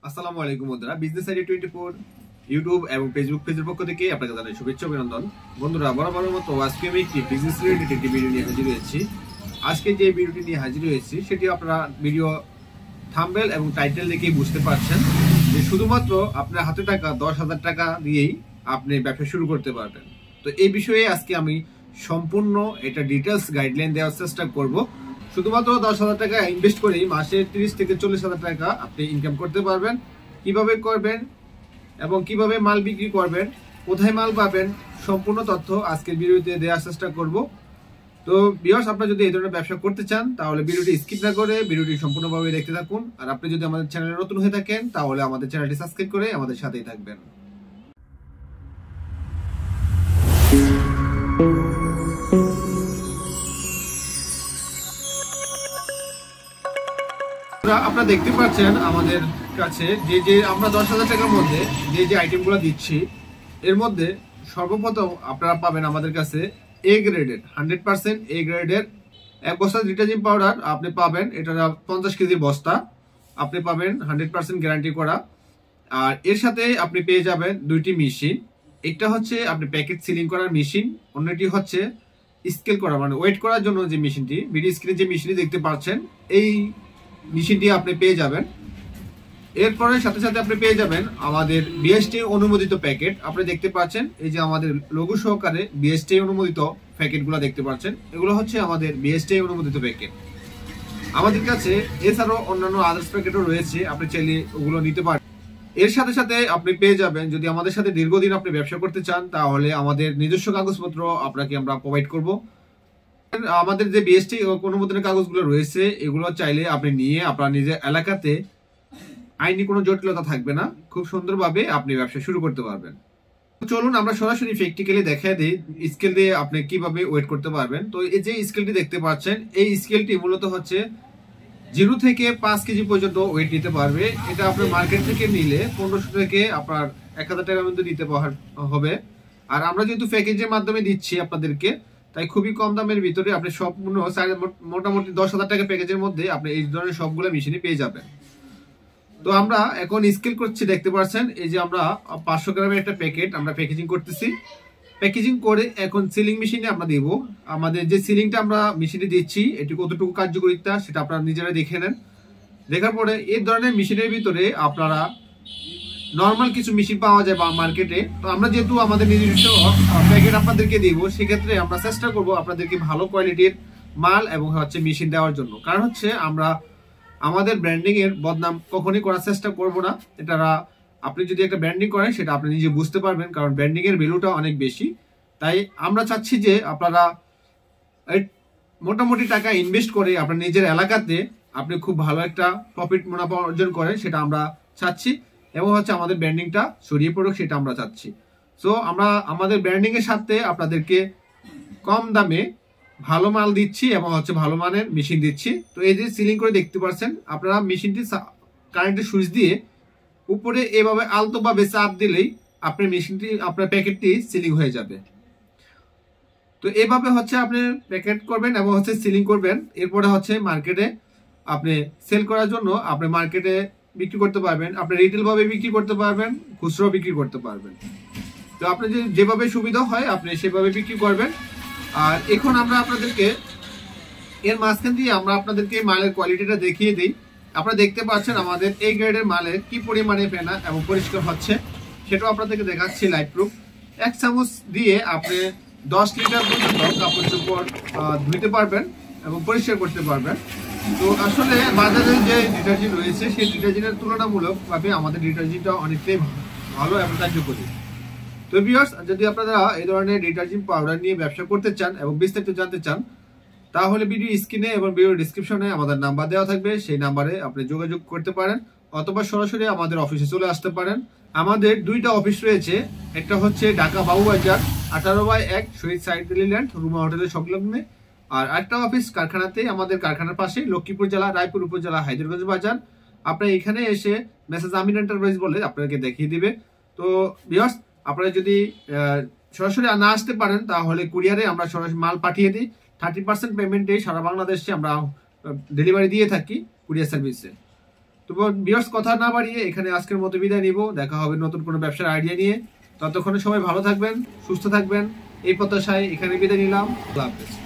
আসসালামু আলাইকুম বন্ধুরা, বিজনেস আইডিয়া 24 ইউটিউব এবং ফেসবুক পেজের পক্ষ থেকে আপনাকে জানাই শুভেচ্ছা অভিনন্দন। বন্ধুরা, বরাবরের মতো আজকে আমি একটি বিজনেস রিলেটেড একটি ভিডিও নিয়ে হাজির হয়েছি। আজকে যে ভিডিওটি নিয়ে হাজির হয়েছি সেটি আপনারা ভিডিও থাম্বনেল এবং টাইটেল দেখেই বুঝতে পারছেন যে শুধুমাত্র আপনার হাতে টাকা 10,000 টাকা দিয়েই আপনি ব্যবসা শুরু করতে পারবেন। তো এই বিষয়ে আজকে আমি সম্পূর্ণ এটা ডিটেলস গাইডলাইন দেওয়ার চেষ্টা করব। শুধুমাত্র 10,000 টাকা ইনভেস্ট করেই মাসে 30 থেকে 40,000 টাকা আপনি ইনকাম করতে পারবেন। কিভাবে করবেন এবং কিভাবে মাল বিক্রি করবেন, কোথায় মাল পাবেন, সম্পূর্ণ তথ্য আজকের ভিডিওতে দেওয়ার চেষ্টা করব। তো ভিউয়ার্স, আপনারা যদি এই ধরনের ব্যবসা করতে চান তাহলে ভিডিওটি স্কিপ না করে ভিডিওটি সম্পূর্ণভাবে দেখতে থাকুন। আর আপনি যদি আমাদের চ্যানেলে নতুন হয়ে থাকেন তাহলে আমাদের চ্যানেলটি সাবস্ক্রাইব করে আমাদের সাথেই থাকবেন। আপনারা দেখতে পাচ্ছেন আমাদের কাছে যে আমরা 10,000 টাকার মধ্যে যে আইটেমগুলো দিচ্ছি এর মধ্যে সর্বপ্রথম আপনারা পাবেন আমাদের কাছে এ গ্রেডের 100% এ গ্রেডের এক বস্তা ডিটারজেন্ট পাউডার আপনি পাবেন। এটা 50 কেজির বস্তা আপনি পাবেন, 100% গ্যারান্টি করা। আর এর সাথে আপনি পেয়ে যাবেন দুইটি মেশিন। একটা হচ্ছে আপনি প্যাকেট সিলিং করার মেশিন, অন্যটি হচ্ছে স্কেল করা মানে ওয়েট করার জন্য যে মেশিনটি, ভিডিও স্ক্রিনে যে মেশিনটি দেখতে পাচ্ছেন এই মেশিনটি আপনি পেয়ে যাবেন। এরপরে সাথে সাথে আপনি পেয়ে যাবেন আমাদের বিএসটি অনুমোদিত প্যাকেট। আপনি দেখতে পাচ্ছেন এই যে আমাদের লোগো সহকারে বিএসটি অনুমোদিত প্যাকেটগুলো দেখতে পাচ্ছেন, এগুলো হচ্ছে আমাদের বিএসটি অনুমোদিত প্যাকেট। আমাদের কাছে এছাড়াও অন্যান্য আদার্স প্যাকেটও রয়েছে, আপনি চাইলে ওগুলো নিতে পারেন। এর সাথে সাথে আপনি পেয়ে যাবেন, যদি আমাদের সাথে দীর্ঘদিন আপনি ব্যবসা করতে চান তাহলে আমাদের নিজস্ব কাগজপত্র আপনাকে আমরা প্রোভাইড করব। আমাদের যে বিএসটি অনুমোদনের কাগজগুলো রয়েছে এগুলো চাইলে আপনি নিয়ে আপনার নিজের এলাকাতে আইনি কোনো জটিলতা থাকবে না, খুব সুন্দরভাবে আপনি ব্যবসা শুরু করতে পারবেন। চলুন আমরা সরাসরি প্র্যাকটিক্যালি দেখায় দিই স্কেল দিয়ে আপনি কিভাবে ওয়েট করতে পারবেন। তো এই যে স্কেলটি দেখতে পাচ্ছেন এই স্কেলটি মূলত হচ্ছে 0 থেকে 5 কেজি পর্যন্ত ওয়েট নিতে পারবে। এটা আপনার মার্কেট থেকে নিলে 1500 থেকে আপনার 1000 টাকার মধ্যে নিতে হবে। আর আমরা যেহেতু প্যাকেজের মাধ্যমে দিচ্ছি আপনাদেরকে, তাই খুবই কম দামের ভিতরে আপনি সম্পূর্ণ মোটামুটি 10,000 টাকা প্যাকেজের মধ্যে আপনি এই ধরনের সবগুলো মেশিনই পেয়ে যাবেন। তো আমরা এখন স্কেল করছি, দেখতে পাচ্ছেন এই যে আমরা 500 গ্রামের একটা প্যাকেট আমরা প্যাকেজিং করতেছি। প্যাকেজিং করে এখন সিলিং মেশিনে আমরা দিব। আমাদের যে সিলিংটা আমরা মেশিনে দিচ্ছি এটি কতটুকু কার্যকারিতা সেটা আপনারা নিজেরা দেখে নেন। দেখার পরে এই ধরনের মেশিনের ভিতরে আপনারা নর্মাল কিছু মেশিন পাওয়া যায় বা মার্কেটে। তো আমরা যেহেতু আমাদের নিজস্ব প্যাকেট আপনাদেরকে দিব, সেক্ষেত্রে আমরা চেষ্টা করব আপনাদেরকে ভালো কোয়ালিটির মাল এবং হচ্ছে মেশিন দেওয়ার জন্য। কারণ হচ্ছে আমরা আমাদের ব্র্যান্ডিং এর বদনাম কখনই করার চেষ্টা করব না। এটা আপনি যদি একটা ব্র্যান্ডিং করেন সেটা আপনি নিজে বুঝতে পারবেন, কারণ ব্র্যান্ডিং এর ভ্যালুটা অনেক বেশি। তাই আমরা চাচ্ছি যে আপনারা মোটামুটি টাকা ইনভেস্ট করে আপনার নিজের এলাকাতে আপনি খুব ভালো একটা প্রফিট মুনাফা অর্জন করেন, সেটা আমরা চাচ্ছি। এবং হচ্ছে আমাদের ব্র্যান্ডিংটা ছড়িয়ে পড়ুক, সেটা আমরা চাচ্ছি। সো আমরা আমাদের ব্র্যান্ডিং এর সাথে আপনাদেরকে কম দামে ভালো মাল দিচ্ছি এবং হচ্ছে ভালো মানের মেশিন দিচ্ছি। তো এই যে সিলিং করে দেখতে পাচ্ছেন আপনারা, মেশিনটি কারেন্টের সুইচ দিয়ে উপরে এভাবে আলতোভাবে চাপ দিলেই আপনার মেশিনটি আপনার প্যাকেটটি সিলিং হয়ে যাবে। তো এভাবে হচ্ছে আপনি প্যাকেট করবেন এবং হচ্ছে সিলিং করবেন। এরপরে হচ্ছে মার্কেটে আপনি সেল করার জন্য আপনি মার্কেটে বিক্রি করতে পারবেন, আপনি রিটেল ভাবে বিক্রি করতে পারবেন, খুচরো বিক্রি করতে পারবেন। তো আপনি যেভাবে সুবিধা হয় আপনি সেভাবে বিক্রি করবেন। আর এখন আমরা আপনাদেরকে এর মাঝখান দিয়ে আমরা আপনাদেরকে মালের কোয়ালিটিটা দেখিয়ে দিই। আপনারা দেখতে পাচ্ছেন আমাদের এই গ্রেডের মালের কি পরিমাণে ফেনা এবং পরিষ্কার হচ্ছে সেটাও আপনাদেরকে দেখাচ্ছি লাইভ প্রুফ। 1 চামচ দিয়ে আপনি 10 লিটার পর্যন্ত কাপড় চোপড় ধুইতে পারবেন এবং পরিষ্কার করতে পারবেন। তো আসলে বাজারে যে ডিটারজেন্ট রয়েছে সেই ডিটারজেন্টের তুলনামূলকভাবে আমাদের ডিটারজেন্টটা অনেকটাই ভালো এবং কার্যকরী। তো ভিউয়ার্স, যদি আপনারা এই ধরনের ডিটারজেন্ট পাউডার নিয়ে ব্যবসা করতে চান এবং বিস্তারিত জানতে চান তাহলে ভিডিও স্ক্রিনে এবং ভিডিও ডিসক্রিপশনে আমাদের নাম্বার দেওয়া থাকবে, সেই নাম্বারে আপনি যোগাযোগ করতে পারেন অথবা সরাসরি আমাদের অফিসে চলে আসতে পারেন। আমাদের দুইটা অফিস রয়েছে, একটা হচ্ছে ঢাকা বাবুবাজার 18/1 শহীদ সাইড ল্যান্ড রুমা হোটেলের সংলগ্নে, আর একটা অফিস কারখানাতে, আমাদের কারখানার পাশে লক্ষ্মীপুর জেলা, রায়পুর উপজেলা, হায়দ্রাবাদ বাজার। আপনি এখানে এসে মেসেজ আমিন এন্টারপ্রাইজ বলে আপনাকে দেখিয়ে দিবে। তো ভিউয়ার্স, আপনারা যদি সরাসরি না আসতে পারেন তাহলে কুরিয়ারে আমরা সরাসরি মাল পাঠিয়ে দিই। 30% পেমেন্টে সারা বাংলাদেশে আমরা ডেলিভারি দিয়ে থাকি কুরিয়ার সার্ভিসে। তো ভিউয়ার্স, কথা না বাড়িয়ে এখানে আজকের মতো বিদায় নিব। দেখা হবে নতুন কোনো ব্যবসার আইডিয়া নিয়ে। ততক্ষণে সবাই ভালো থাকবেন, সুস্থ থাকবেন, এই প্রত্যাশায় এখানে বিদায় নিলাম। আল্লাহ হাফেজ।